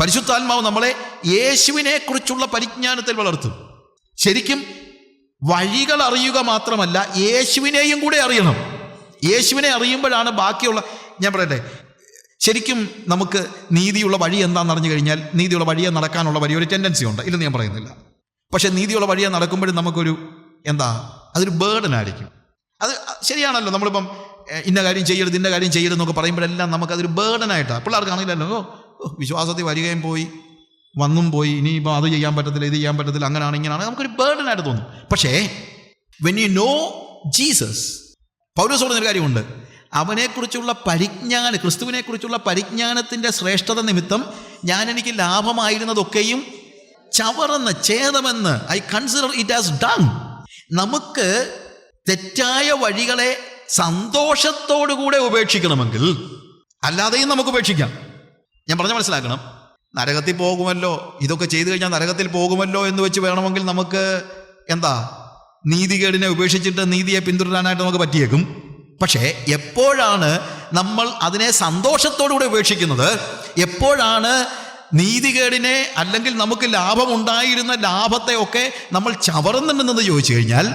പരിശുദ്ധാത്മാവ് നമ്മളെ യേശുവിനെ കുറിച്ചുള്ള പരിജ്ഞാനത്തിൽ വളർത്തും. ശരിക്കും വഴികൾ അറിയുക മാത്രമല്ല, യേശുവിനെയും കൂടെ അറിയണം. യേശുവിനെ അറിയുമ്പോഴാണ് ബാക്കിയുള്ള, ഞാൻ പറയട്ടെ, ശരിക്കും നമുക്ക് നീതിയുള്ള വഴി എന്താണെന്ന് അറിഞ്ഞു കഴിഞ്ഞാൽ നീതിയുള്ള വഴിയെ നടക്കാനുള്ള വലിയൊരു ടെൻഡൻസി ഉണ്ട്, ഇല്ലെന്ന് ഞാൻ പറയുന്നില്ല. പക്ഷെ നീതിയുള്ള വഴിയെ നടക്കുമ്പോഴും നമുക്കൊരു അതൊരു ബേർഡനായിരിക്കും. അത് ശരിയാണല്ലോ. നമ്മളിപ്പം ഇന്ന കാര്യം ചെയ്യരുത്, ഇന്ന കാര്യം ചെയ്യരുതെന്നൊക്കെ പറയുമ്പോഴെല്ലാം നമുക്കതൊരു ബേർഡനായിട്ടാണ്. പിള്ളേർക്കാണെങ്കിലല്ലോ വിശ്വാസത്തിൽ വരികയും പോയി വന്നും പോയി, ഇനിയിപ്പോൾ അത് ചെയ്യാൻ പറ്റത്തില്ല, ഇത് ചെയ്യാൻ പറ്റത്തില്ല, അങ്ങനെയാണ് ഇങ്ങനെയാണ്, നമുക്കൊരു ബേർഡനായിട്ട് തോന്നും. പക്ഷേ when you know Jesus, Paulose പറഞ്ഞൊരു കാര്യമുണ്ട്, അവനെക്കുറിച്ചുള്ള പരിജ്ഞാനം, ക്രിസ്തുവിനെക്കുറിച്ചുള്ള പരിജ്ഞാനത്തിൻ്റെ ശ്രേഷ്ഠത നിമിത്തം എനിക്ക് ലാഭമായിരുന്നതൊക്കെയും ചവറെന്ന്, ഛേദമെന്ന്, I consider it as dung. നമുക്ക് തെറ്റായ വഴികളെ സന്തോഷത്തോടുകൂടെ ഉപേക്ഷിക്കണമെങ്കിൽ, അല്ലാതെയും നമുക്ക് ഉപേക്ഷിക്കാം. ഞാൻ പറഞ്ഞ മനസ്സിലാക്കണം. നരകത്തിൽ പോകുമല്ലോ, ഇതൊക്കെ ചെയ്തു കഴിഞ്ഞാൽ നരകത്തിൽ പോകുമല്ലോ എന്ന് വെച്ച് വേണമെങ്കിൽ നമുക്ക് നീതികേടിനെ ഉപേക്ഷിച്ചിട്ട് നീതിയെ പിന്തുടരാനായിട്ട് നമുക്ക് പറ്റിയേക്കും. പക്ഷേ എപ്പോഴാണ് നമ്മൾ അതിനെ സന്തോഷത്തോടുകൂടെ ഉപേക്ഷിക്കുന്നത്, എപ്പോഴാണ് നീതികേടിനെ അല്ലെങ്കിൽ നമുക്ക് ലാഭമുണ്ടായിരുന്ന ലാഭത്തെയൊക്കെ നമ്മൾ ചവറുന്നുണ്ടെന്ന് ചോദിച്ചു കഴിഞ്ഞാൽ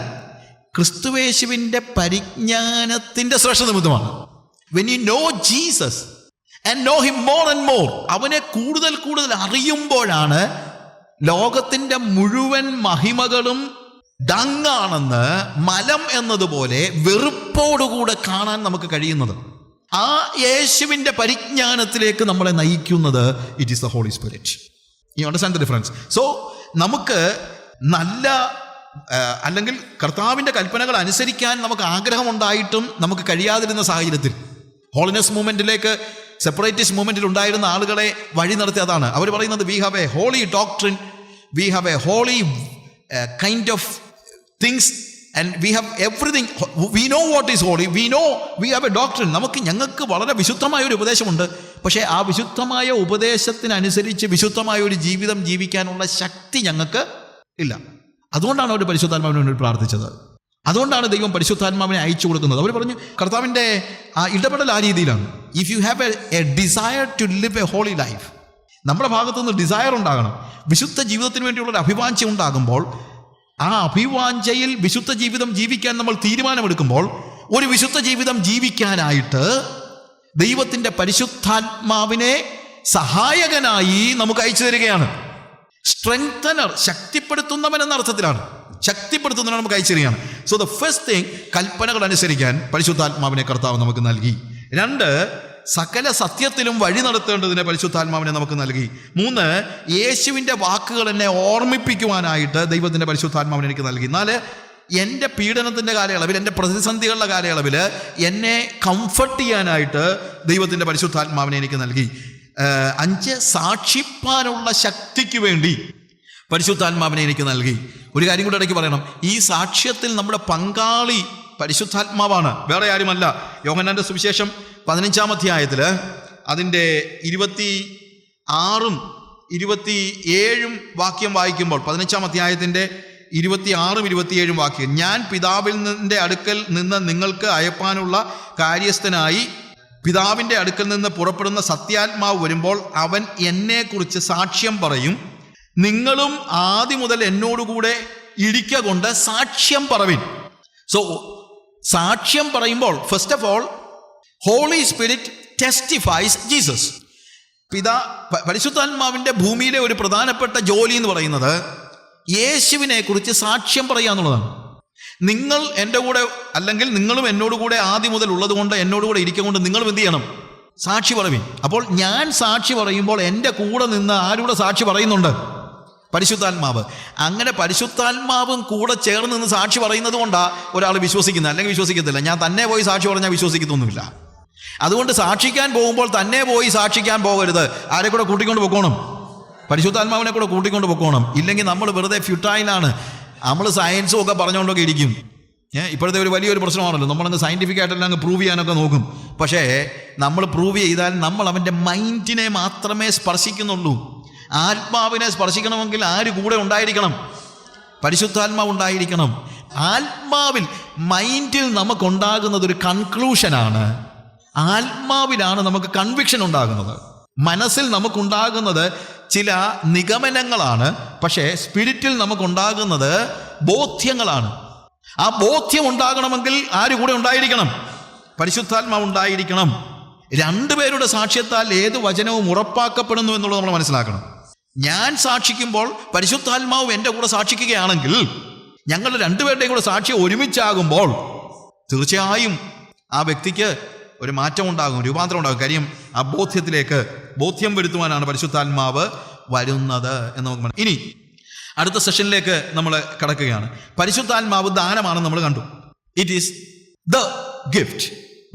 ക്രിസ്തുവേശുവിൻ്റെ പരിജ്ഞാനത്തിൻ്റെ ശ്രേഷ്ഠ നിമിത്തമാണ്. When you know Jesus and know him more and more, അവനെ കൂടുതൽ കൂടുതൽ അറിയുമ്പോഴാണ് ലോകത്തിൻ്റെ മുഴുവൻ മഹിമകളും ഡങ്ങാണെന്ന്, മലം എന്നതുപോലെ വെറുപ്പോടുകൂടെ കാണാൻ നമുക്ക് കഴിയുന്നത്. ആ യേശുവിൻ്റെ പരിജ്ഞാനത്തിലേക്ക് നമ്മളെ നയിക്കുന്നത് it is the Holy Spirit. You understand the difference? So നമുക്ക് നല്ല അല്ലെങ്കിൽ കർത്താവിൻ്റെ കൽപ്പനകൾ അനുസരിക്കാൻ നമുക്ക് ആഗ്രഹമുണ്ടായിട്ടും നമുക്ക് കഴിയാതിരുന്ന സാഹചര്യത്തിൽ, ഹോളിനെസ് മൂവ്മെൻറ്റിലേക്ക്, സെപ്പറേറ്റിസ്റ്റ് മൂവ്മെൻറ്റിൽ ഉണ്ടായിരുന്ന ആളുകളെ വഴി നടത്തി അതാണ് അവർ പറയുന്നത്, we have a holy doctrine, we have a holy kind of things and we have everything, we know what is holy, we know we have a doctrine. ഞങ്ങൾക്ക് വളരെ വിശുദ്ധമായ ഒരു ഉപദേശമുണ്ട്. പക്ഷേ ആ വിശുദ്ധമായ ഉപദേശത്തിനനുസരിച്ച് വിശുദ്ധമായ ഒരു ജീവിതം ജീവിക്കാനുള്ള ശക്തി ഞങ്ങൾക്ക് ഇല്ല. അതുകൊണ്ടാണ് അവർ പരിശുദ്ധാത്മാവിന് വേണ്ടി പ്രാർത്ഥിച്ചത്. അതുകൊണ്ടാണ് ദൈവം പരിശുദ്ധാത്മാവിനെ അയച്ചു കൊടുക്കുന്നത്. അവർ പറഞ്ഞു, കർത്താവിൻ്റെ ആ ഇടപെടൽ ആ രീതിയിലാണ്. If you have a desire to live a holy life, നമ്മുടെ ഭാഗത്തുനിന്ന് ഡിസയർ ഉണ്ടാകണം. വിശുദ്ധ ജീവിതത്തിന് വേണ്ടിയുള്ളൊരു അഭിവാഞ്ച ഉണ്ടാകുമ്പോൾ, ആ അഭിവാഞ്ചയിൽ വിശുദ്ധ ജീവിതം ജീവിക്കാൻ നമ്മൾ തീരുമാനമെടുക്കുമ്പോൾ, ഒരു വിശുദ്ധ ജീവിതം ജീവിക്കാനായിട്ട് ദൈവത്തിൻ്റെ പരിശുദ്ധാത്മാവിനെ സഹായകനായി നമുക്ക് അയച്ചു തരികയാണ്. സ്ട്രെങ്തനർ, ശക്തിപ്പെടുത്തുന്നവൻ എന്ന അർത്ഥത്തിലാണ്, ശക്തിപ്പെടുത്തുന്നതിനാണ് നമുക്ക് അയച്ചു തരികയാണ്. സോ ദ ഫസ്റ്റ് തിങ്, കൽപ്പനകൾ അനുസരിക്കാൻ പരിശുദ്ധാത്മാവിനെ കർത്താവ് നമുക്ക് നൽകി. 2, സകല സത്യത്തിലും വഴി നടത്തേണ്ടതിനെ പരിശുദ്ധാത്മാവിനെ നമുക്ക് നൽകി. 3, യേശുവിൻ്റെ വാക്കുകൾ എന്നെ ഓർമ്മിപ്പിക്കുവാനായിട്ട് ദൈവത്തിൻ്റെ പരിശുദ്ധാത്മാവിനെ എനിക്ക് നൽകി. 4, എൻ്റെ പീഡനത്തിൻ്റെ കാലയളവിൽ, എൻ്റെ പ്രതിസന്ധികളുടെ കാലയളവിൽ എന്നെ കംഫർട്ട് ചെയ്യാനായിട്ട് ദൈവത്തിൻ്റെ പരിശുദ്ധാത്മാവിനെ എനിക്ക് നൽകി. 5, സാക്ഷിപ്പാനുള്ള ശക്തിക്ക് വേണ്ടി പരിശുദ്ധാത്മാവിനെ എനിക്ക് നൽകി. ഒരു കാര്യം കൂടെ ഇടയ്ക്ക് പറയണം, ഈ സാക്ഷ്യത്തിൽ നമ്മുടെ പങ്കാളി പരിശുദ്ധാത്മാവാണ്, വേറെ ആരുമല്ല. യോഹന്നാൻ്റെ സുവിശേഷം 15-ാം അധ്യായത്തിൽ അതിൻ്റെ 26-ഉം 27-ഉം വാക്യം വായിക്കുമ്പോൾ, 15-ാം അധ്യായത്തിൻ്റെ 26-ഉം 27-ഉം വാക്യം, ഞാൻ പിതാവിൻ്റെ അടുക്കൽ നിന്ന് നിങ്ങൾക്ക് അയപ്പാനുള്ള കാര്യസ്ഥനായി പിതാവിൻ്റെ അടുക്കൽ നിന്ന് പുറപ്പെടുന്ന സത്യാത്മാവ് വരുമ്പോൾ അവൻ എന്നെക്കുറിച്ച് സാക്ഷ്യം പറയും. നിങ്ങളും ആദ്യം മുതൽ എന്നോടുകൂടെ ഇരിക്ക കൊണ്ട് സാക്ഷ്യം പറവിൻ. സോ സാക്ഷ്യം പറയുമ്പോൾ, first of all, Holy Spirit testifies Jesus. പരിശുദ്ധാത്മാവിൻ്റെ ഭൂമിയിലെ ഒരു പ്രധാനപ്പെട്ട ജോലി എന്ന് പറയുന്നത് യേശുവിനെ കുറിച്ച് സാക്ഷ്യം പറയുക എന്നുള്ളതാണ്. നിങ്ങൾ എൻ്റെ കൂടെ, അല്ലെങ്കിൽ നിങ്ങളും എന്നോടുകൂടെ ആദ്യം മുതൽ ഉള്ളത് കൊണ്ട്, എന്നോടുകൂടെ ഇരിക്കൊണ്ട് നിങ്ങളും എന്ത് ചെയ്യണം? സാക്ഷി പറവിൻ. അപ്പോൾ ഞാൻ സാക്ഷി പറയുമ്പോൾ എൻ്റെ കൂടെ നിന്ന് ആരുടെ സാക്ഷി പറയുന്നുണ്ട്? പരിശുദ്ധാത്മാവ്. അങ്ങനെ പരിശുദ്ധാത്മാവും കൂടെ ചേർന്ന് നിന്ന് സാക്ഷി പറയുന്നത് കൊണ്ടാണ് ഒരാൾ വിശ്വസിക്കുന്നത്, അല്ലെങ്കിൽ വിശ്വസിക്കത്തില്ല. ഞാൻ തന്നെ പോയി സാക്ഷി പറഞ്ഞാൽ വിശ്വസിക്കത്തൊന്നുമില്ല. അതുകൊണ്ട് സാക്ഷിക്കാൻ പോകുമ്പോൾ തന്നെ പോയി സാക്ഷിക്കാൻ പോകരുത്. ആരെ കൂടെ കൂട്ടിക്കൊണ്ട് പൊക്കോണം? പരിശുദ്ധാത്മാവിനെ കൂടെ കൂട്ടിക്കൊണ്ട് പൊക്കോണം. ഇല്ലെങ്കിൽ നമ്മൾ വെറുതെ ഫ്യൂട്ടൈലാണ്. നമ്മൾ സയൻസും ഒക്കെ പറഞ്ഞുകൊണ്ടൊക്കെ ഇരിക്കും. ഇപ്പോഴത്തെ ഒരു വലിയൊരു പ്രശ്നമാണല്ലോ, നമ്മളങ്ങ് സയൻറ്റിഫിക് ആയിട്ടെല്ലാം അങ്ങ് പ്രൂവ് ചെയ്യാനൊക്കെ നോക്കും. പക്ഷേ നമ്മൾ പ്രൂവ് ചെയ്താൽ നമ്മൾ അവൻ്റെ മൈൻഡിനെ മാത്രമേ സ്പർശിക്കുന്നുള്ളൂ. ആത്മാവിനെ സ്പർശിക്കണമെങ്കിൽ ആര് കൂടെ ഉണ്ടായിരിക്കണം? പരിശുദ്ധാത്മാവ് ഉണ്ടായിരിക്കണം. ആത്മാവിൽ, മൈൻഡിൽ നമുക്കുണ്ടാകുന്നത് ഒരു കൺക്ലൂഷനാണ്. ആത്മാവിലാണ് നമുക്ക് കൺവിക്ഷൻ ഉണ്ടാകുന്നത്. മനസ്സിൽ നമുക്കുണ്ടാകുന്നത് ചില നിഗമനങ്ങളാണ്. പക്ഷേ സ്പിരിറ്റിൽ നമുക്കുണ്ടാകുന്നത് ബോധ്യങ്ങളാണ്. ആ ബോധ്യം ഉണ്ടാകണമെങ്കിൽ ആര് കൂടെ ഉണ്ടായിരിക്കണം? പരിശുദ്ധാത്മാവ് ഉണ്ടായിരിക്കണം. രണ്ടുപേരുടെ സാക്ഷ്യത്താൽ ഏത് വചനവും ഉറപ്പാക്കപ്പെടുന്നു എന്നുള്ളത് നമ്മൾ മനസ്സിലാക്കണം. ഞാൻ സാക്ഷിക്കുമ്പോൾ പരിശുദ്ധാത്മാവ് എൻ്റെ കൂടെ സാക്ഷിക്കുകയാണെങ്കിൽ, ഞങ്ങൾ രണ്ടുപേരുടെയും കൂടെ സാക്ഷ്യം ഒരുമിച്ചാകുമ്പോൾ തീർച്ചയായും ആ വ്യക്തിക്ക് ഒരു മാറ്റം ഉണ്ടാകും, രൂപാന്തരം ഉണ്ടാകും. കാര്യം ആ ബോധ്യം വരുത്തുവാനാണ് പരിശുദ്ധാത്മാവ് വരുന്നത് എന്ന് നമുക്ക്. ഇനി അടുത്ത സെഷനിലേക്ക് നമ്മൾ കടക്കുകയാണ്. പരിശുദ്ധാത്മാവ് ദാനമാണെന്ന് നമ്മൾ കണ്ടു. It is the gift.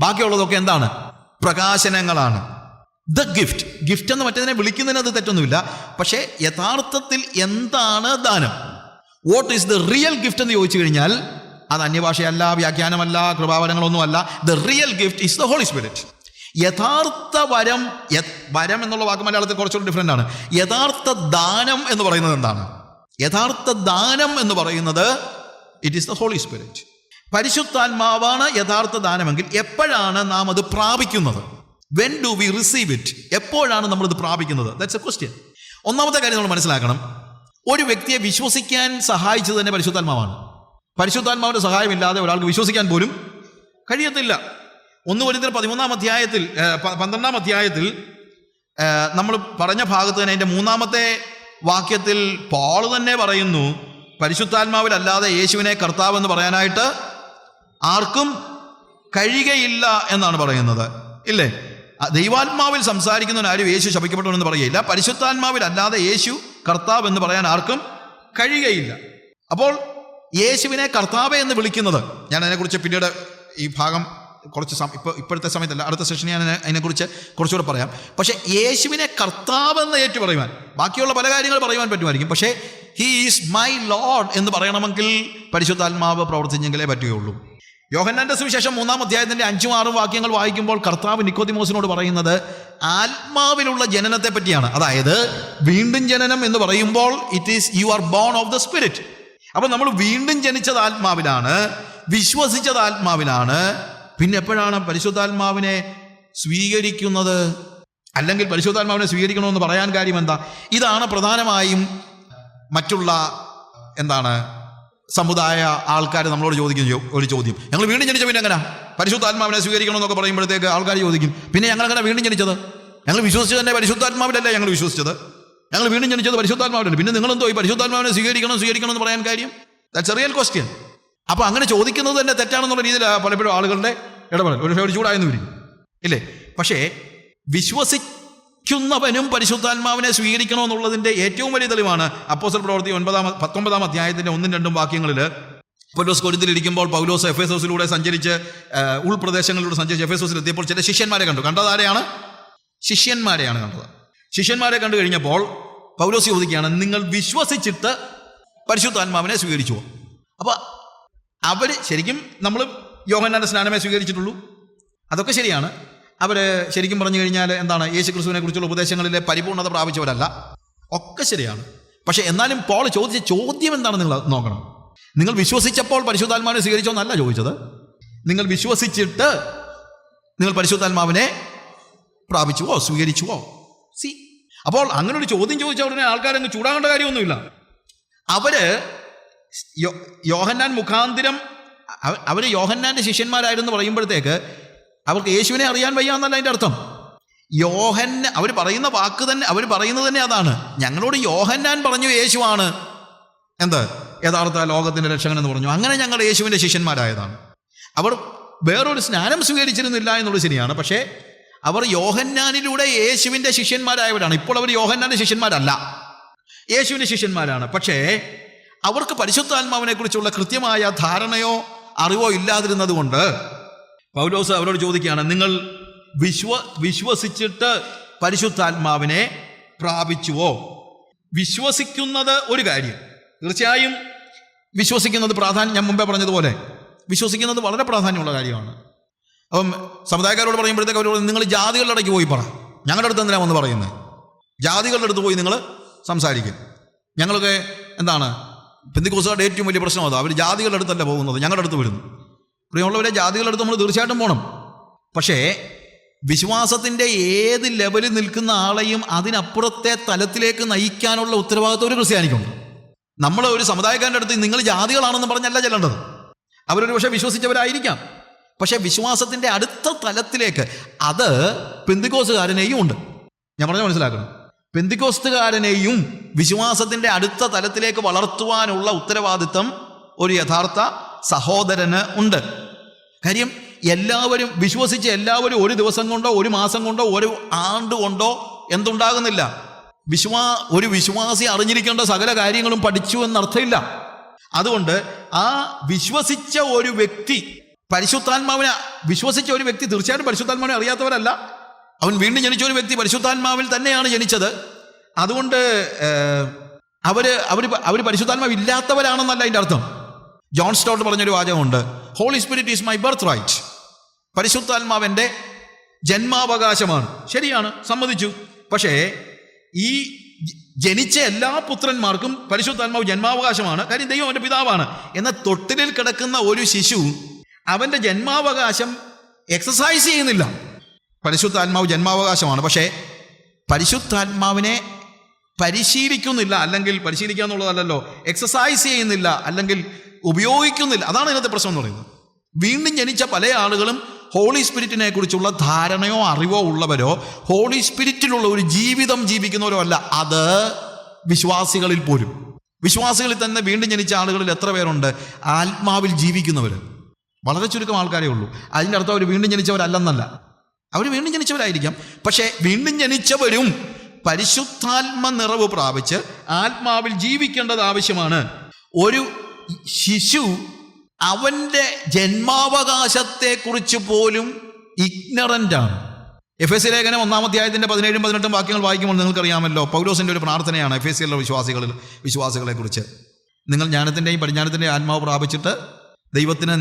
ബാക്കിയുള്ളതൊക്കെ എന്താണ്? പ്രകാശനങ്ങളാണ്. ദ ഗിഫ്റ്റ് എന്ന് മറ്റേതിനെ വിളിക്കുന്നതിന് അത് തെറ്റൊന്നുമില്ല. പക്ഷേ യഥാർത്ഥത്തിൽ എന്താണ് ദാനം? What is the real gift എന്ന് ചോദിച്ചു കഴിഞ്ഞാൽ അത് അന്യഭാഷയല്ല, വ്യാഖ്യാനമല്ല, കൃപാവരങ്ങളൊന്നുമല്ല. The real gift is the Holy Spirit. യഥാർത്ഥ വരം എന്നുള്ള വാക്ക് മലയാളത്തിൽ കുറച്ചുകൂടി ഡിഫറെൻ്റ് ആണ്. യഥാർത്ഥ ദാനം എന്ന് പറയുന്നത് എന്താണ്? യഥാർത്ഥ ദാനം എന്ന് പറയുന്നത് it is the Holy Spirit. പരിശുദ്ധാത്മാവാണ് യഥാർത്ഥ ദാനമെങ്കിൽ എപ്പോഴാണ് നാം അത് പ്രാപിക്കുന്നത്? When do we receive it? എപ്പോഴാണ് നമ്മളിത് പ്രാപിക്കുന്നത്? That's a question. ഒന്നാമത്തെ കാര്യം നമ്മൾ മനസ്സിലാക്കണം, ഒരു വ്യക്തിയെ വിശ്വസിക്കാൻ സഹായിച്ചത് തന്നെ പരിശുദ്ധാത്മാവാണ്. പരിശുദ്ധാത്മാവിൻ്റെ സഹായമില്ലാതെ ഒരാൾക്ക് വിശ്വസിക്കാൻ പോലും കഴിയത്തില്ല. 1 കൊരിന്ത്യർ 12 അധ്യായത്തിൽ നമ്മൾ പറഞ്ഞ ഭാഗത്ത് തന്നെ അതിൻ്റെ 3-ാമത്തെ വാക്യത്തിൽ പോൾ തന്നെ പറയുന്നു, പരിശുദ്ധാത്മാവിലല്ലാതെ യേശുവിനെ കർത്താവ് എന്ന് പറയാനായിട്ട് ആർക്കും കഴിയുകയില്ല എന്നാണ് പറയുന്നത്. ഇല്ലേ? ദൈവാത്മാവിൽ സംസാരിക്കുന്നവനാരും യേശു ശപിക്കപ്പെട്ടവനെന്ന് പറയുകയില്ല. പരിശുദ്ധാത്മാവിലല്ലാതെ യേശു കർത്താവ് എന്ന് പറയാൻ ആർക്കും കഴിയുകയില്ല. അപ്പോൾ യേശുവിനെ കർത്താവ് എന്ന് വിളിക്കുന്നത്, ഞാൻ അതിനെക്കുറിച്ച് പിന്നീട് ഈ ഭാഗം കുറച്ച് ഇപ്പോഴത്തെ സമയത്തല്ല, അടുത്ത സെഷൻ ഞാൻ അതിനെക്കുറിച്ച് കുറച്ചുകൂടെ പറയാം. പക്ഷേ യേശുവിനെ കർത്താവ് എന്ന് ഏറ്റു പറയുവാൻ, ബാക്കിയുള്ള പല കാര്യങ്ങൾ പറയുവാൻ പറ്റുമായിരിക്കും, പക്ഷേ ഹി ഈസ് മൈ ലോർഡ് എന്ന് പറയണമെങ്കിൽ പരിശുദ്ധാത്മാവ് പ്രവർത്തിച്ചെങ്കിലേ പറ്റുകയുള്ളൂ. യോഹന്നാന്റെ സുവിശേഷം 3-ാം അധ്യായത്തിന്റെ 5-6 വാക്യങ്ങൾ വായിക്കുമ്പോൾ കർത്താവ് നിക്കോദിമോസിനോട് പറയുന്നത് ആത്മാവിലുള്ള ജനനത്തെ പറ്റിയാണ്. അതായത് വീണ്ടും ജനനം എന്ന് പറയുമ്പോൾ it is you are bone of the spirit. അപ്പൊ നമ്മൾ വീണ്ടും ജനിച്ചത് ആത്മാവിലാണ്, വിശ്വസിച്ചത് ആത്മാവിലാണ്. പിന്നെ എപ്പോഴാണ് പരിശുദ്ധാത്മാവിനെ സ്വീകരിക്കുന്നത്? അല്ലെങ്കിൽ പരിശുദ്ധാത്മാവിനെ സ്വീകരിക്കണമെന്ന് പറയാൻ കാര്യം എന്താ? ഇതാണ് പ്രധാനമായും മറ്റുള്ള സമുദായ ആൾക്കാർ നമ്മളോട് ചോദിക്കുന്ന ഒരു ചോദ്യം. ഞങ്ങൾ വീണ്ടും ജനിച്ച പിന്നെ എങ്ങനെ പരിശുദ്ധാത്മാവിനെ സ്വീകരിക്കണമെന്നൊക്കെ പറയുമ്പോഴത്തേക്ക് ആൾക്കാർ ചോദിക്കും, പിന്നെ ഞങ്ങൾ എങ്ങനെ വീണ്ടും ജനിച്ചത്? ഞങ്ങൾ വിശ്വസിച്ചത് തന്നെ പരിശുദ്ധാത്മാവിലല്ലേ ഞങ്ങൾ വിശ്വസിച്ചത്? ഞങ്ങൾ വീണ്ടും ജനിച്ചത് പരിശുദ്ധാത്മാവിലല്ലേ, പിന്നെ നിങ്ങളെന്തോ ഈ പരിശുദ്ധാത്മാവിനെ സ്വീകരിക്കണം എന്ന് പറയാൻ കാര്യം? That's A real question. അപ്പോൾ അങ്ങനെ ചോദിക്കുന്നത് തന്നെ തെറ്റാണെന്നുള്ള രീതിയിലാണ് പലപ്പോഴും ആളുകളുടെ ഇടപെടൽ. ഒരു ചൂടായെന്ന് വരും, ഇല്ലേ? പക്ഷേ വിശ്വസിക്കുന്നവനും പരിശുദ്ധാത്മാവിനെ സ്വീകരിക്കണമെന്നുള്ളതിൻ്റെ ഏറ്റവും വലിയ തെളിവാണ് അപ്പോസ്തല പ്രവൃത്തി 19-ാം അധ്യായത്തിൻ്റെ 1-2 വാക്യങ്ങളിൽ പൗലോസ് കൊരിന്തിലിരിക്കുമ്പോൾ പൗലോസ് എഫേസോസിലൂടെ സഞ്ചരിച്ച് ഉൾപ്രദേശങ്ങളിലൂടെ സഞ്ചരിച്ച് എഫേസോസിൽ എത്തിയപ്പോൾ ചില ശിഷ്യന്മാരെ കണ്ടു. കണ്ടതാരെയാണ്? ശിഷ്യന്മാരെയാണ് കണ്ടത്. ശിഷ്യന്മാരെ കണ്ടു കഴിഞ്ഞപ്പോൾ പൗലോസ് ചോദിക്കുകയാണ്, നിങ്ങൾ വിശ്വസിച്ചിട്ട് പരിശുദ്ധാത്മാവിനെ സ്വീകരിച്ചുവോ? അപ്പോൾ അവർ ശരിക്കും നമ്മൾ യോഹന്നാന്റെ സ്നാനമേ സ്വീകരിച്ചിട്ടുള്ളൂ, അതൊക്കെ ശരിയാണ്. അവർ ശരിക്കും പറഞ്ഞു കഴിഞ്ഞാൽ യേശു ക്രിസ്തുവിനെ കുറിച്ചുള്ള ഉപദേശങ്ങളിലെ പരിപൂർണത പ്രാപിച്ചവരല്ല, ഒക്കെ ശരിയാണ്. പക്ഷെ എന്നാലും പോൾ ചോദിച്ച ചോദ്യം എന്താണ് നിങ്ങൾ നോക്കണം. നിങ്ങൾ വിശ്വസിച്ചപ്പോൾ പരിശുദ്ധാത്മാവിനെ സ്വീകരിച്ചോ എന്നല്ല ചോദിച്ചത്, നിങ്ങൾ വിശ്വസിച്ചിട്ട് നിങ്ങൾ പരിശുദ്ധാത്മാവിനെ പ്രാപിച്ചുവോ, സ്വീകരിച്ചുവോ? അപ്പോൾ അങ്ങനെ ഒരു ചോദ്യം ചോദിച്ച ഉടനെ ആൾക്കാരങ്ങ് ചൂടാകേണ്ട കാര്യമൊന്നുമില്ല. അവര് യോഹന്നാൻ മുഖാന്തിരം അവർ യോഹന്നാന്റെ ശിഷ്യന്മാരായിരുന്നു പറയുമ്പോഴത്തേക്ക് അവർക്ക് യേശുവിനെ അറിയാൻ വയ്യ എന്നല്ല അതിൻ്റെ അർത്ഥം. അവർ പറയുന്ന വാക്ക് തന്നെ, അവർ പറയുന്നത് തന്നെ അതാണ്. ഞങ്ങളോട് യോഹന്നാൻ പറഞ്ഞു യേശുവാണ് യഥാർത്ഥ ലോകത്തിൻ്റെ രക്ഷകൻ എന്ന് പറഞ്ഞു. അങ്ങനെ ഞങ്ങൾ യേശുവിൻ്റെ ശിഷ്യന്മാരായതാണ്. അവർ വേറൊരു സ്നാനം സ്വീകരിച്ചിരുന്നില്ല എന്നുള്ളത് ശരിയാണ്. പക്ഷേ അവർ യോഹന്നാനിലൂടെ യേശുവിൻ്റെ ശിഷ്യന്മാരായവരാണ്. ഇപ്പോൾ അവർ യോഹന്നാന്റെ ശിഷ്യന്മാരല്ല, യേശുവിൻ്റെ ശിഷ്യന്മാരാണ്. പക്ഷേ അവർക്ക് പരിശുദ്ധാത്മാവിനെ കുറിച്ചുള്ള കൃത്യമായ ധാരണയോ അറിവോ ഇല്ലാതിരുന്നത് കൊണ്ട് പൗലോസ് അവരോട് ചോദിക്കുകയാണ്, നിങ്ങൾ വിശ്വസിച്ചിട്ട് പരിശുദ്ധാത്മാവിനെ പ്രാപിച്ചുവോ? വിശ്വസിക്കുന്നത് ഒരു കാര്യം, തീർച്ചയായും വിശ്വസിക്കുന്നത് ഞാൻ മുമ്പേ പറഞ്ഞതുപോലെ വിശ്വസിക്കുന്നത് വളരെ പ്രാധാന്യമുള്ള കാര്യമാണ്. അപ്പം സമുദായക്കാരോട് പറയുമ്പോഴത്തേക്ക് അവർ നിങ്ങൾ ജാതികളുടെ ഇടയ്ക്ക് പോയി പറ, ഞങ്ങളുടെ അടുത്ത് എന്തിനാ വന്ന് പറയുന്നത്? ജാതികളുടെ അടുത്ത് പോയി നിങ്ങൾ സംസാരിക്കും. ഞങ്ങളൊക്കെ പെന്തിക്കോസ്തുകാരുടെ ഏറ്റവും വലിയ പ്രശ്നം അതാണ്, അവർ ജാതികളുടെ അടുത്തല്ല പോകുന്നത്, ഞങ്ങളുടെ അടുത്ത് വരുന്നു. പ്രിയമുള്ളവരെ, ജാതികളുടെ അടുത്ത് നമ്മൾ തീർച്ചയായിട്ടും പോകണം. പക്ഷേ വിശ്വാസത്തിൻ്റെ ഏത് ലെവലിൽ നിൽക്കുന്ന ആളെയും അതിനപ്പുറത്തെ തലത്തിലേക്ക് നയിക്കാനുള്ള ഉത്തരവാദിത്വം ഒരു ക്രിസ്ത്യാനിക്കുണ്ട്. നമ്മൾ ഒരു സമുദായക്കാരൻ്റെ അടുത്ത് നിങ്ങൾ ജാതികളാണെന്ന് പറഞ്ഞല്ല ചെല്ലേണ്ടത്. അവരൊരു പക്ഷേ വിശ്വസിച്ചവരായിരിക്കാം, പക്ഷേ വിശ്വാസത്തിൻ്റെ അടുത്ത തലത്തിലേക്ക് അത് പെന്തിക്കോസ്തുകാരനെയും ഉണ്ട്. ഞാൻ പറഞ്ഞാൽ മനസ്സിലാക്കണം. പെന്തിക്കോസ്തുകാരനെയും വിശ്വാസത്തിൻ്റെ അടുത്ത തലത്തിലേക്ക് വളർത്തുവാനുള്ള ഉത്തരവാദിത്വം ഒരു യഥാർത്ഥ സഹോദരന് ഉണ്ട്. കാര്യം എല്ലാവരും വിശ്വസിച്ച് എല്ലാവരും ഒരു ദിവസം കൊണ്ടോ ഒരു മാസം കൊണ്ടോ ഒരു ആണ്ട് കൊണ്ടോ എന്തുണ്ടാകുന്നില്ല. ഒരു വിശ്വാസി അറിഞ്ഞിരിക്കേണ്ട സകല കാര്യങ്ങളും പഠിച്ചു എന്നർത്ഥമില്ല. അതുകൊണ്ട് ആ വിശ്വസിച്ച ഒരു വ്യക്തി പരിശുദ്ധാത്മാവിനെ വിശ്വസിച്ച ഒരു വ്യക്തി തീർച്ചയായിട്ടും പരിശുദ്ധാത്മാവിനെ അറിയാത്തവരല്ല. അവൻ വീണ്ടും ജനിച്ച ഒരു വ്യക്തി പരിശുദ്ധാത്മാവിൽ തന്നെയാണ് ജനിച്ചത്. അതുകൊണ്ട് അവർ പരിശുദ്ധാത്മാവ് ഇല്ലാത്തവരാണെന്നല്ല അതിൻ്റെ അർത്ഥം. ജോൺ സ്റ്റോട്ട് പറഞ്ഞൊരു വാചകമുണ്ട്, Holy Spirit is my birthright. പരിശുദ്ധാത്മാവിൻ്റെ ജന്മാവകാശമാണ്. ശരിയാണ്, സമ്മതിച്ചു. പക്ഷേ ഈ ജനിച്ച എല്ലാ പുത്രന്മാർക്കും പരിശുദ്ധാത്മാവ് ജന്മാവകാശമാണ്. കാര്യം ദൈവം അവൻ്റെ പിതാവാണ്. എന്നാൽ തൊട്ടിലിൽ കിടക്കുന്ന ഒരു ശിശു അവൻ്റെ ജന്മാവകാശം എക്സസൈസ് ചെയ്യുന്നില്ല. പരിശുദ്ധാത്മാവ് ജന്മാവകാശമാണ്, പക്ഷേ പരിശുദ്ധാത്മാവിനെ പരിശീലിക്കുന്നില്ല. അല്ലെങ്കിൽ പരിശീലിക്കുക എന്നുള്ളതല്ലല്ലോ, എക്സസൈസ് ചെയ്യുന്നില്ല, അല്ലെങ്കിൽ ഉപയോഗിക്കുന്നില്ല. അതാണ് ഇതിനകത്തെ പ്രശ്നം എന്ന് പറയുന്നത്. വീണ്ടും ജനിച്ച പല ആളുകളും ഹോളി സ്പിരിറ്റിനെ കുറിച്ചുള്ള ധാരണയോ അറിവോ ഉള്ളവരോ ഹോളി സ്പിരിറ്റിലുള്ള ഒരു ജീവിതം ജീവിക്കുന്നവരോ അല്ല. അത് വിശ്വാസികളിൽ പോലും, വിശ്വാസികളിൽ തന്നെ വീണ്ടും ജനിച്ച ആളുകളിൽ എത്ര പേരുണ്ട് ആത്മാവിൽ ജീവിക്കുന്നവർ? വളരെ ചുരുക്കം ആൾക്കാരേ ഉള്ളൂ. അതിൻ്റെ അർത്ഥം അവർ വീണ്ടും ജനിച്ചവരല്ലെന്നല്ല. അവർ വീണ്ടും ജനിച്ചവരായിരിക്കാം, പക്ഷേ വീണ്ടും ജനിച്ചവരും പരിശുദ്ധാത്മ നിറവ് പ്രാപിച്ച് ആത്മാവിൽ ജീവിക്കേണ്ടത് ആവശ്യമാണ്. ഒരു ശിശു അവൻ്റെ ജന്മാവകാശത്തെക്കുറിച്ച് പോലും ഇഗ്നറൻ്റ് ആണ്. എഫേസ്യ ലേഖനം 1-ാം അധ്യായത്തിൻ്റെ 17-18 വാക്യങ്ങൾ വായിക്കുമ്പോൾ നിങ്ങൾക്കറിയാമല്ലോ, പൗലോസിൻ്റെ ഒരു പ്രാർത്ഥനയാണ് എഫേസ്യയിലെ വിശ്വാസികളെ കുറിച്ച്. നിങ്ങൾ ജ്ഞാനത്തിൻ്റെയും പരിജ്ഞാനത്തിൻ്റെയും ആത്മാവ് പ്രാപിച്ചിട്ട് ദൈവത്തിന്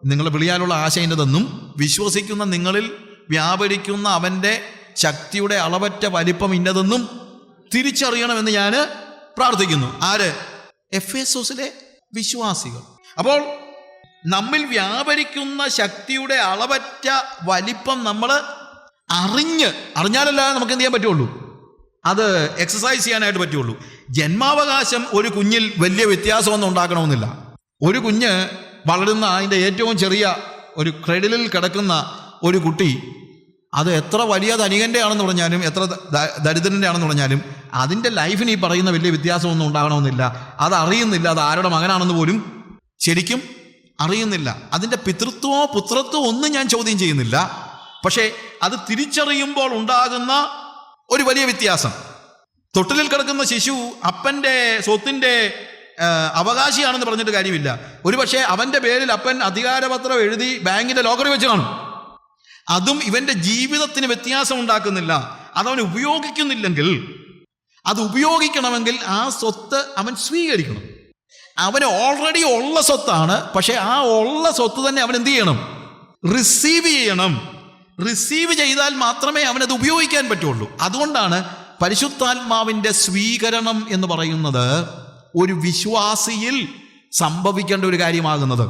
നിങ്ങളെ വിളിയാലുള്ള ആശ ഇന്നതെന്നും വിശ്വസിക്കുന്ന നിങ്ങളിൽ വ്യാപരിക്കുന്ന അവൻ്റെ ശക്തിയുടെ അളവറ്റ വലിപ്പം ഇന്നതെന്നും തിരിച്ചറിയണമെന്ന് ഞാൻ പ്രാർത്ഥിക്കുന്നു. ആര്? എഫേസോസിലെ വിശ്വാസികൾ. അപ്പോൾ നമ്മിൽ വ്യാപരിക്കുന്ന ശക്തിയുടെ അളവറ്റ വലിപ്പം നമ്മൾ അറിഞ്ഞാലല്ലാതെ നമുക്ക് എന്ത് ചെയ്യാൻ പറ്റുള്ളൂ? അത് എക്സസൈസ് ചെയ്യാനായിട്ട് പറ്റുള്ളൂ. ജന്മാവകാശം ഒരു കുഞ്ഞിൽ വലിയ വ്യത്യാസമൊന്നും ഉണ്ടാക്കണമെന്നില്ല. ഒരു കുഞ്ഞ് വളരുന്ന അതിൻ്റെ ഏറ്റവും ചെറിയ ഒരു ക്രെഡിലിൽ കിടക്കുന്ന ഒരു കുട്ടി, അത് എത്ര വലിയ ധനികൻ്റെ ആണെന്ന് പറഞ്ഞാലും എത്ര ദരിദ്രൻ്റെ ആണെന്ന് പറഞ്ഞാലും അതിൻ്റെ ലൈഫിന് ഈ പറയുന്ന വലിയ വ്യത്യാസമൊന്നും ഉണ്ടാകണമെന്നില്ല. അത് അറിയുന്നില്ല, അത് ആരുടെ മകനാണെന്ന് പോലും ശരിക്കും അറിയുന്നില്ല. അതിൻ്റെ പിതൃത്വമോ പുത്രത്വമോ ഒന്നും ഞാൻ ചോദ്യം ചെയ്യുന്നില്ല. പക്ഷേ അത് തിരിച്ചറിയുമ്പോൾ ഉണ്ടാകുന്ന ഒരു വലിയ വ്യത്യാസം. തൊട്ടിലിൽ കിടക്കുന്ന ശിശു അപ്പൻ്റെ സ്വത്തിൻ്റെ അവകാശിയാണെന്ന് പറഞ്ഞിട്ട് കാര്യമില്ല. ഒരു പക്ഷേ അവൻ്റെ പേരിൽ അപ്പൻ അധികാരപത്രം എഴുതി ബാങ്കിൻ്റെ ലോക്കറി വെച്ച് കാണും. അതും ഇവൻ്റെ ജീവിതത്തിന് വ്യത്യാസം ഉണ്ടാക്കുന്നില്ല. അതവൻ ഉപയോഗിക്കുന്നില്ലെങ്കിൽ, അത് ഉപയോഗിക്കണമെങ്കിൽ ആ സ്വത്ത് അവൻ സ്വീകരിക്കണം. അവന് ഓൾറെഡി ഉള്ള സ്വത്താണ്, പക്ഷെ ആ ഉള്ള സ്വത്ത് തന്നെ അവൻ എന്ത് ചെയ്യണം? റിസീവ് ചെയ്യണം. റിസീവ് ചെയ്താൽ മാത്രമേ അവനത് ഉപയോഗിക്കാൻ പറ്റുള്ളൂ. അതുകൊണ്ടാണ് പരിശുദ്ധാത്മാവിൻ്റെ സ്വീകരണം എന്ന് പറയുന്നത് ഒരു വിശ്വാസിയിൽ സംഭവിക്കേണ്ട ഒരു കാര്യമാകുന്നത്.